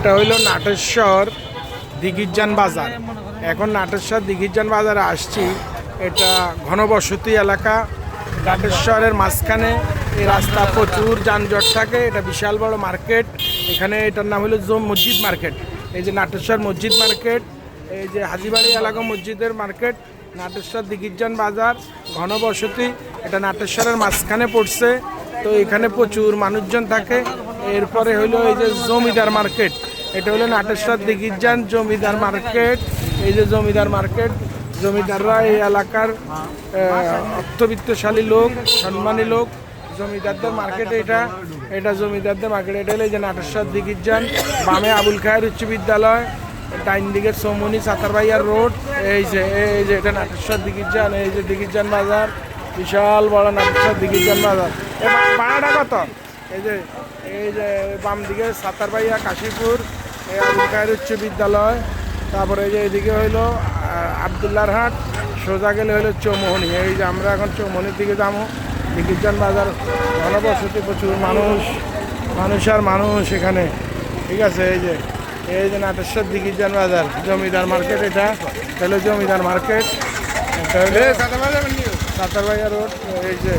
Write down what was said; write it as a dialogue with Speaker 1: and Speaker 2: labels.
Speaker 1: এটা হইল নাটেশ্বর দিঘিরজান বাজার। এখন নাটেশ্বর দিঘিরজান বাজারে আসছি। এটা ঘনবসতি এলাকা, নাটেশ্বরের মাঝখানে। এই রাস্তা প্রচুর যানজট থাকে। এটা বিশাল বড় মার্কেট। এখানে এটার নাম হলো মসজিদ মার্কেট। এই যে নাটেশ্বর মসজিদ মার্কেট, এই যে হাজিবাড়ি এলাকা মসজিদের মার্কেট, নাটেশ্বর দিঘিরজান বাজার, ঘনবসতি। এটা নাটেশ্বরের মাঝখানে পড়ছে। তো এখানে প্রচুর মানুষজন থাকে। এরপরে হইলো এই যে জমিদার মার্কেট। এটা হলো নাটেশ্বর দিঘিরজান জমিদার মার্কেট। এই যে জমিদার মার্কেট, জমিদাররা এই এলাকার অর্থবিত্তশালী লোক, সম্মানী লোক, জমিদারদের মার্কেট। এটা জমিদারদের মার্কেট। এটা হলো এই যে নাটেশ্বর দিঘিরজান। বামে আবুল খায়ের উচ্চ বিদ্যালয়, ডাইন দিকের চৌমনি সাতারবাইয়ার রোড। এই যে এটা নাটেশ্বর দিঘিরজান। এই যে দিঘিরজান বাজার, বিশাল বড় নাটেশ্বর দিঘিরজান বাজার। ভাড়াটা কত? এই যে বাম দিকে সাতারবাইয়া কাশীপুর, এই আবুল খায়ের উচ্চ বিদ্যালয়। তারপরে এই যে এদিকে হইলো আবদুল্লার হাট, সোজা গেলে হইলো চৌমোহনী। এই যে আমরা এখন চৌমোহনীর দিকে যাবো। দিঘিরজান বাজার ঘনবসতি, প্রচুর মানুষ আর মানুষ এখানে। ঠিক আছে, এই যে নাটেশ্বর দিঘিরজান বাজার, জমিদার মার্কেট। এটা হলো জমিদার মার্কেট। এটা হলো সাতারবাইয়া রোড। এই যে